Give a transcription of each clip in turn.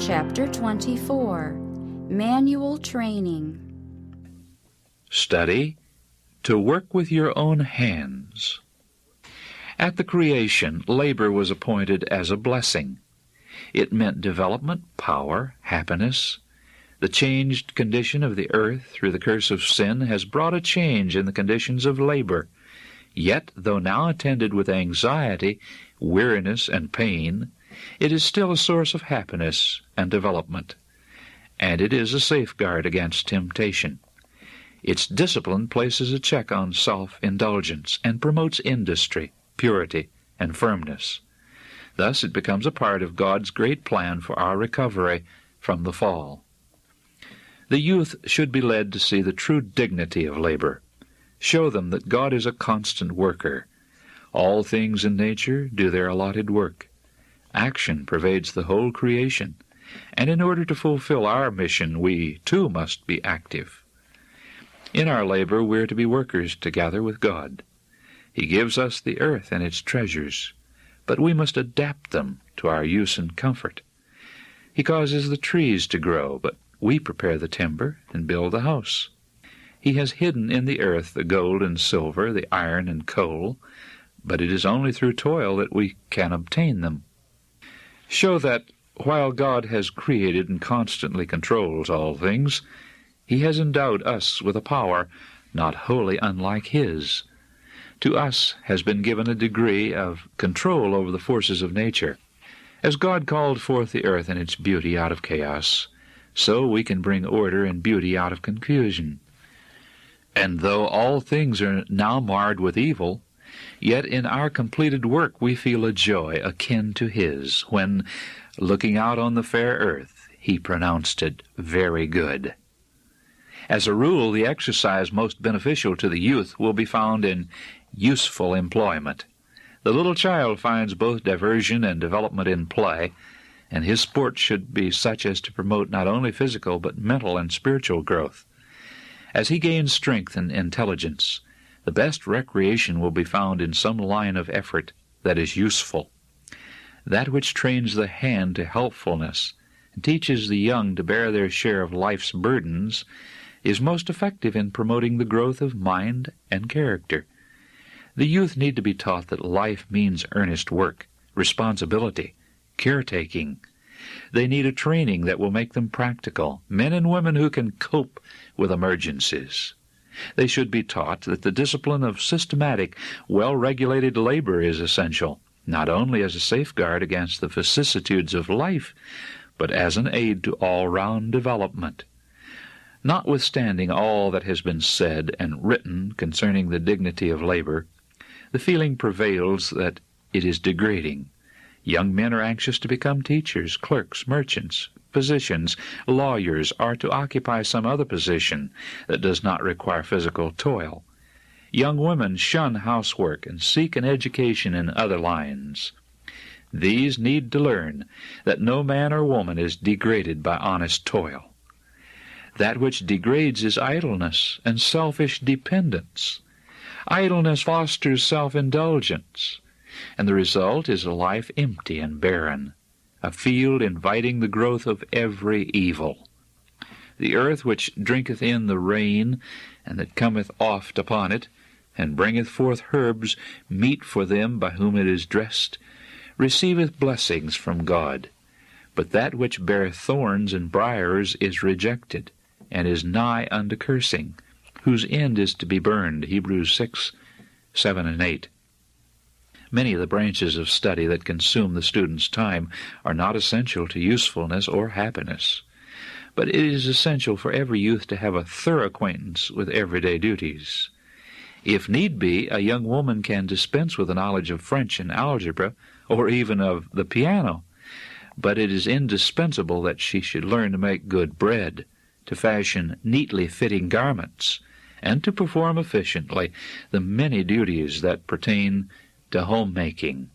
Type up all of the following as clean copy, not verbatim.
Chapter 24, Manual Training. Study to work with your own hands. At the creation, labor was appointed as a blessing. It meant development, power, happiness. The changed condition of the earth through the curse of sin has brought a change in the conditions of labor. Yet, though now attended with anxiety, weariness, and pain, it is still a source of happiness and development, and it is a safeguard against temptation. Its discipline places a check on self-indulgence and promotes industry, purity, and firmness. Thus it becomes a part of God's great plan for our recovery from the fall. The youth should be led to see the true dignity of labor. Show them that God is a constant worker. All things in nature do their allotted work. Action pervades the whole creation, and in order to fulfill our mission, we, too, must be active. In our labor, we're to be workers together with God. He gives us the earth and its treasures, but we must adapt them to our use and comfort. He causes the trees to grow, but we prepare the timber and build the house. He has hidden in the earth the gold and silver, the iron and coal, but it is only through toil that we can obtain them. Show that, while God has created and constantly controls all things, He has endowed us with a power not wholly unlike His. To us has been given a degree of control over the forces of nature. As God called forth the earth and its beauty out of chaos, so we can bring order and beauty out of confusion. And though all things are now marred with evil, yet in our completed work we feel a joy akin to His, when, looking out on the fair earth, He pronounced it very good. As a rule, the exercise most beneficial to the youth will be found in useful employment. The little child finds both diversion and development in play, and his sport should be such as to promote not only physical but mental and spiritual growth. As he gains strength and intelligence, the best recreation will be found in some line of effort that is useful. That which trains the hand to helpfulness and teaches the young to bear their share of life's burdens is most effective in promoting the growth of mind and character. The youth need to be taught that life means earnest work, responsibility, caretaking. They need a training that will make them practical, men and women who can cope with emergencies. They should be taught that the discipline of systematic, well-regulated labor is essential, not only as a safeguard against the vicissitudes of life, but as an aid to all-round development. Notwithstanding all that has been said and written concerning the dignity of labor, the feeling prevails that it is degrading. Young men are anxious to become teachers, clerks, merchants, physicians, lawyers, or to occupy some other position that does not require physical toil. Young women shun housework and seek an education in other lines. These need to learn that no man or woman is degraded by honest toil. That which degrades is idleness and selfish dependence. Idleness fosters self-indulgence, and the result is a life empty and barren, a field inviting the growth of every evil. The earth which drinketh in the rain, and that cometh oft upon it, and bringeth forth herbs, meat for them by whom it is dressed, receiveth blessings from God. But that which beareth thorns and briars is rejected, and is nigh unto cursing, whose end is to be burned. Hebrews 6:7 and 8. Many of the branches of study that consume the student's time are not essential to usefulness or happiness, but it is essential for every youth to have a thorough acquaintance with everyday duties. If need be, a young woman can dispense with a knowledge of French and algebra, or even of the piano, but it is indispensable that she should learn to make good bread, to fashion neatly fitting garments, and to perform efficiently the many duties that pertain to homemaking.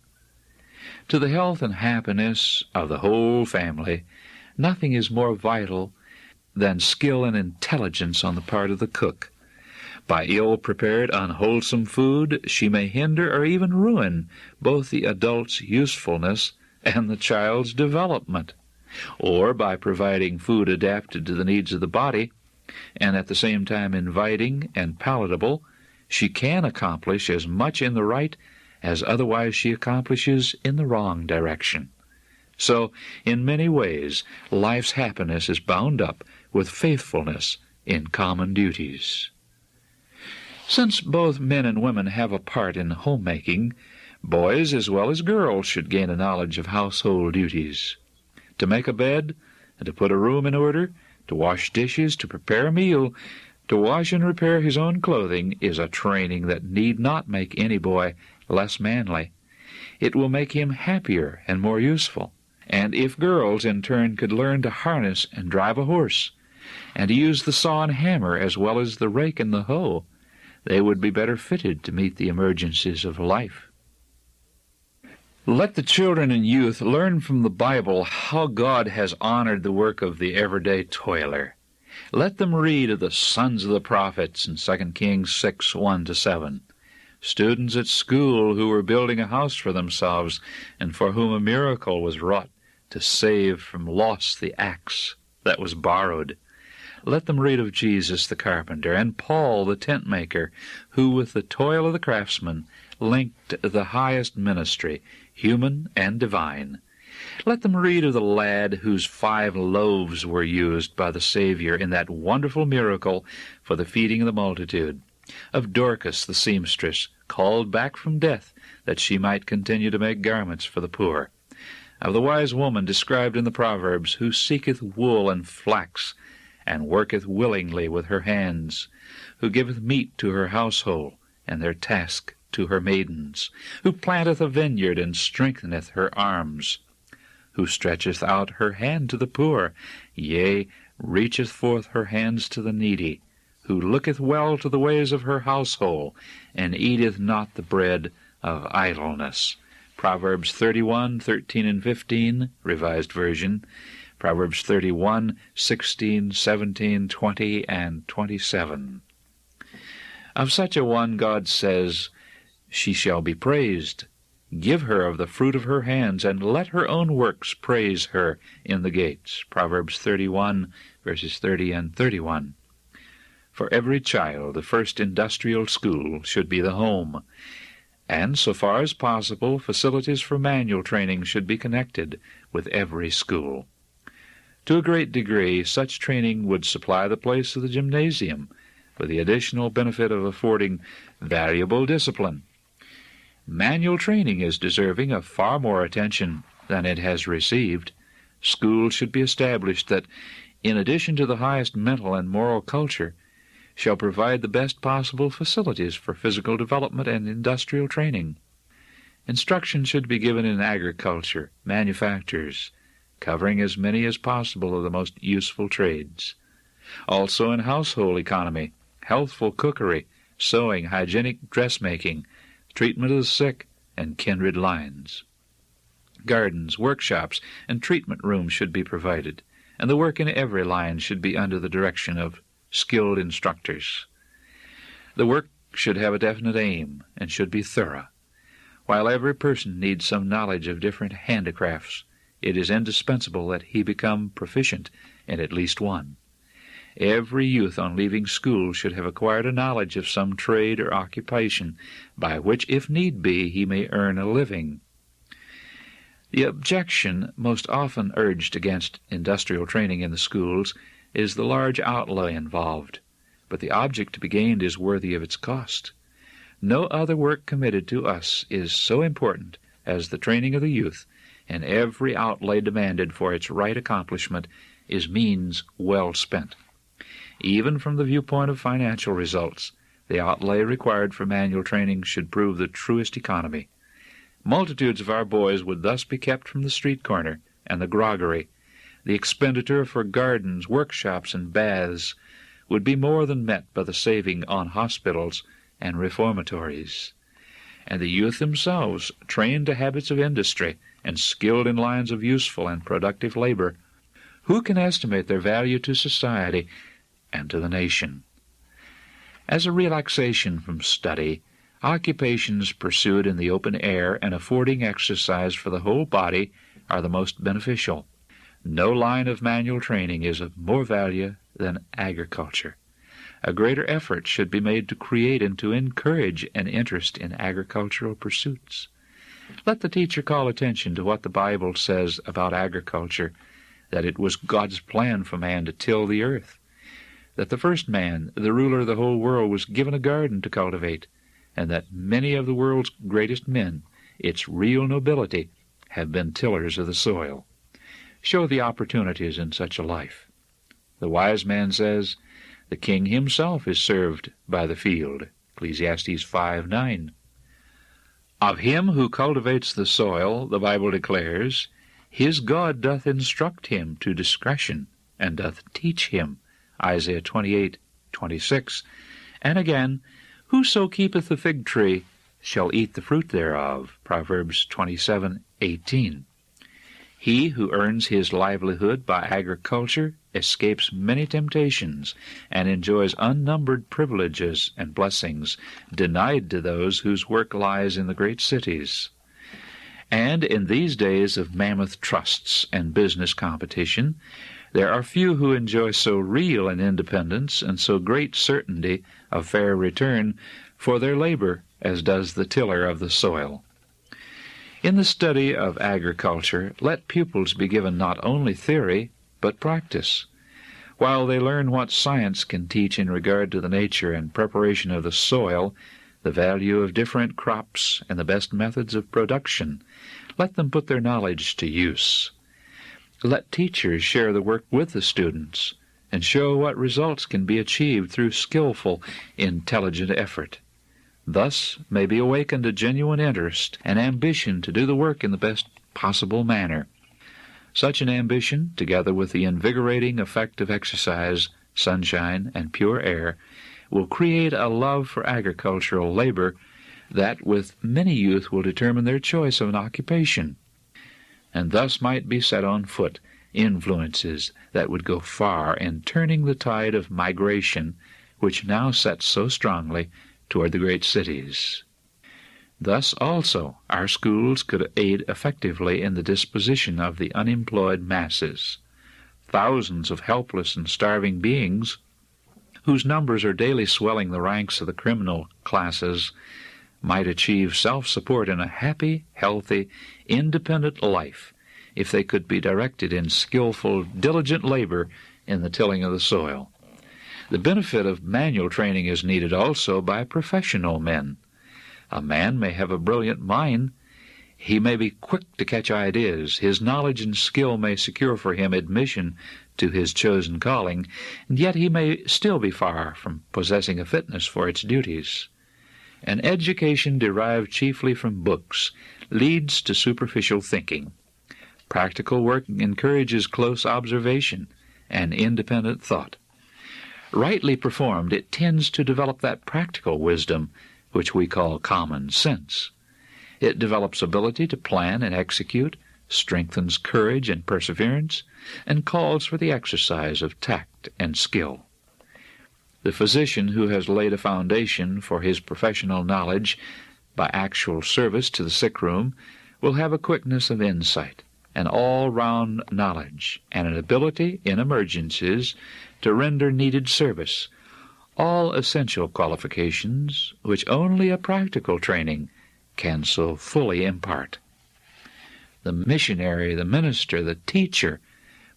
To the health and happiness of the whole family, nothing is more vital than skill and intelligence on the part of the cook. By ill-prepared, unwholesome food, she may hinder or even ruin both the adult's usefulness and the child's development. or by providing food adapted to the needs of the body, and at the same time inviting and palatable, she can accomplish as much in the right as otherwise she accomplishes in the wrong direction. So, in many ways, life's happiness is bound up with faithfulness in common duties. Since both men and women have a part in homemaking, boys as well as girls should gain a knowledge of household duties. To make a bed, and to put a room in order, to wash dishes, to prepare a meal, to wash and repair his own clothing is a training that need not make any boy less manly. It will make him happier and more useful. And if girls in turn could learn to harness and drive a horse, and to use the saw and hammer as well as the rake and the hoe, they would be better fitted to meet the emergencies of life. Let the children and youth learn from the Bible how God has honored the work of the everyday toiler. Let them read of the sons of the prophets in 2 Kings 6, 1-7. Students at school who were building a house for themselves and for whom a miracle was wrought to save from loss the axe that was borrowed. Let them read of Jesus the carpenter and Paul the tent maker, who with the toil of the craftsman linked the highest ministry, human and divine. Let them read of the lad whose 5 loaves were used by the Savior in that wonderful miracle for the feeding of the multitude, of Dorcas the seamstress, called back from death that she might continue to make garments for the poor, of the wise woman described in the Proverbs, who seeketh wool and flax, and worketh willingly with her hands, who giveth meat to her household, and their task to her maidens, who planteth a vineyard and strengtheneth her arms, who stretcheth out her hand to the poor, yea, reacheth forth her hands to the needy, who looketh well to the ways of her household, and eateth not the bread of idleness. Proverbs 31, 13 and 15, Revised Version. Proverbs 31, 16, 17, 20, and 27. Of such a one God says, She shall be praised. Give her of the fruit of her hands, and let her own works praise her in the gates. Proverbs 31, verses 30 and 31. For every child, the first industrial school should be the home, and so far as possible, facilities for manual training should be connected with every school. To a great degree, such training would supply the place of the gymnasium, with the additional benefit of affording valuable discipline. Manual training is deserving of far more attention than it has received. Schools should be established that, in addition to the highest mental and moral culture, shall provide the best possible facilities for physical development and industrial training. Instruction should be given in agriculture, manufactures, covering as many as possible of the most useful trades. Also in household economy, healthful cookery, sewing, hygienic dressmaking, treatment of the sick, and kindred lines. Gardens, workshops, and treatment rooms should be provided, and the work in every line should be under the direction of skilled instructors. The work should have a definite aim and should be thorough. While every person needs some knowledge of different handicrafts, it is indispensable that he become proficient in at least one. Every youth on leaving school should have acquired a knowledge of some trade or occupation by which, if need be, he may earn a living. The objection most often urged against industrial training in the schools is the large outlay involved, but the object to be gained is worthy of its cost. No other work committed to us is so important as the training of the youth, and every outlay demanded for its right accomplishment is means well spent. Even from the viewpoint of financial results, the outlay required for manual training should prove the truest economy. Multitudes of our boys would thus be kept from the street corner and the groggery. The expenditure for gardens, workshops, and baths would be more than met by the saving on hospitals and reformatories. And the youth themselves, trained to habits of industry and skilled in lines of useful and productive labor, who can estimate their value to society and to the nation? As a relaxation from study, occupations pursued in the open air and affording exercise for the whole body are the most beneficial. No line of manual training is of more value than agriculture. A greater effort should be made to create and to encourage an interest in agricultural pursuits. Let the teacher call attention to what the Bible says about agriculture, that it was God's plan for man to till the earth, that the first man, the ruler of the whole world, was given a garden to cultivate, and that many of the world's greatest men, its real nobility, have been tillers of the soil. Show the opportunities in such a life. The wise man says, the king himself is served by the field. Ecclesiastes 5:9. Of him who cultivates the soil, the Bible declares, his God doth instruct him to discretion, and doth teach him. Isaiah 28:26. And again, whoso keepeth the fig tree shall eat the fruit thereof. Proverbs 27:18. He who earns his livelihood by agriculture escapes many temptations and enjoys unnumbered privileges and blessings denied to those whose work lies in the great cities. And in these days of mammoth trusts and business competition, there are few who enjoy so real an independence and so great certainty of fair return for their labor as does the tiller of the soil. In the study of agriculture, let pupils be given not only theory, but practice. While they learn what science can teach in regard to the nature and preparation of the soil, the value of different crops, and the best methods of production, let them put their knowledge to use. Let teachers share the work with the students, and show what results can be achieved through skillful, intelligent effort. Thus may be awakened a genuine interest and ambition to do the work in the best possible manner. Such an ambition, together with the invigorating effect of exercise, sunshine, and pure air, will create a love for agricultural labor that with many youth will determine their choice of an occupation. And thus might be set on foot influences that would go far in turning the tide of migration which now sets so strongly toward the great cities. Thus also our schools could aid effectively in the disposition of the unemployed masses. Thousands of helpless and starving beings, whose numbers are daily swelling the ranks of the criminal classes, might achieve self-support in a happy, healthy, independent life if they could be directed in skillful, diligent labor in the tilling of the soil. The benefit of manual training is needed also by professional men. A man may have a brilliant mind. He may be quick to catch ideas. His knowledge and skill may secure for him admission to his chosen calling, and yet he may still be far from possessing a fitness for its duties. An education derived chiefly from books leads to superficial thinking. Practical work encourages close observation and independent thought. Rightly performed, it tends to develop that practical wisdom which we call common sense. It develops ability to plan and execute, strengthens courage and perseverance, and calls for the exercise of tact and skill. The physician who has laid a foundation for his professional knowledge by actual service to the sick room will have a quickness of insight, an all-round knowledge, and an ability in emergencies to render needed service, all essential qualifications which only a practical training can so fully impart. The missionary, the minister, the teacher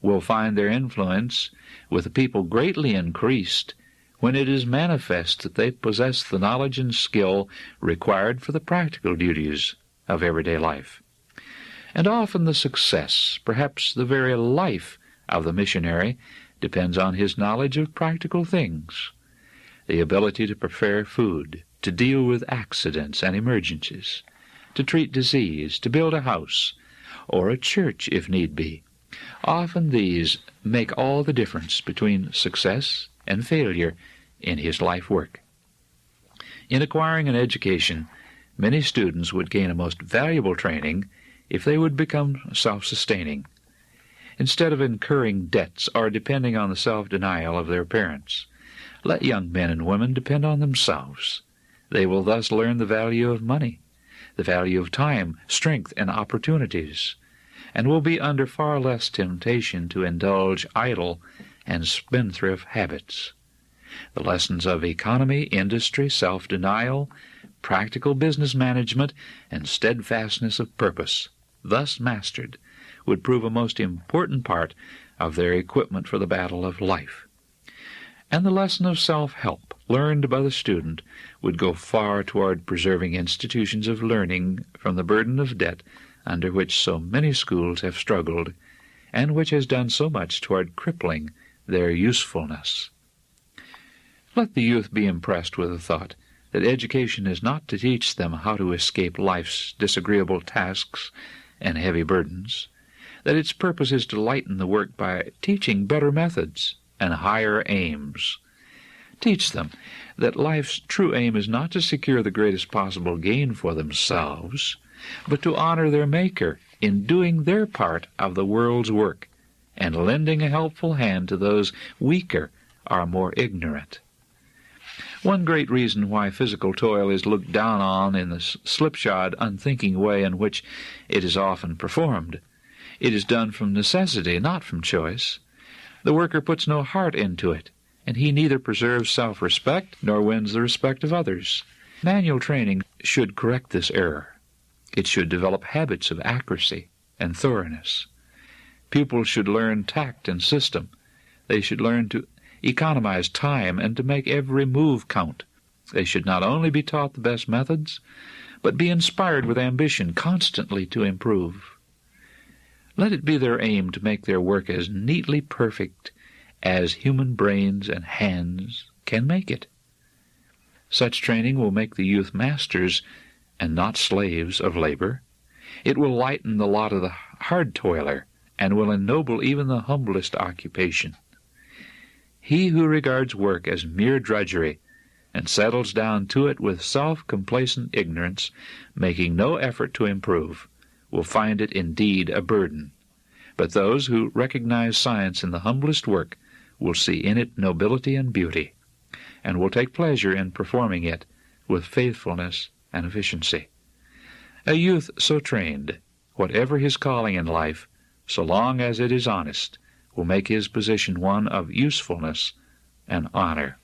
will find their influence with the people greatly increased when it is manifest that they possess the knowledge and skill required for the practical duties of everyday life. And often the success, perhaps the very life of the missionary, depends on his knowledge of practical things, the ability to prepare food, to deal with accidents and emergencies, to treat disease, to build a house, or a church if need be. Often these make all the difference between success and failure in his life work. In acquiring an education, many students would gain a most valuable training if they would become self-sustaining, instead of incurring debts or depending on the self-denial of their parents. Let young men and women depend on themselves. They will thus learn the value of money, the value of time, strength, and opportunities. and will be under far less temptation to indulge idle and spendthrift habits. The lessons of economy, industry, self-denial, practical business management, and steadfastness of purpose, thus mastered, would prove a most important part of their equipment for the battle of life. And the lesson of self-help, learned by the student, would go far toward preserving institutions of learning from the burden of debt under which so many schools have struggled, and which has done so much toward crippling their usefulness. Let the youth be impressed with the thought that education is not to teach them how to escape life's disagreeable tasks and heavy burdens, that its purpose is to lighten the work by teaching better methods and higher aims. Teach them that life's true aim is not to secure the greatest possible gain for themselves, but to honor their Maker in doing their part of the world's work and lending a helpful hand to those weaker or more ignorant. One great reason why physical toil is looked down on in the slipshod, unthinking way in which it is often performed. It is done from necessity, not from choice. The worker puts no heart into it, and he neither preserves self-respect nor wins the respect of others. Manual training should correct this error. It should develop habits of accuracy and thoroughness. Pupils should learn tact and system. They should learn to economize time and to make every move count. They should not only be taught the best methods, but be inspired with ambition constantly to improve. Let it be their aim to make their work as neatly perfect as human brains and hands can make it. Such training will make the youth masters and not slaves of labor. It will lighten the lot of the hard toiler and will ennoble even the humblest occupation. He who regards work as mere drudgery and settles down to it with self-complacent ignorance, making no effort to improve, will find it indeed a burden. But those who recognize science in the humblest work will see in it nobility and beauty, and will take pleasure in performing it with faithfulness and efficiency. A youth so trained, whatever his calling in life, so long as it is honest, will make his position one of usefulness and honor.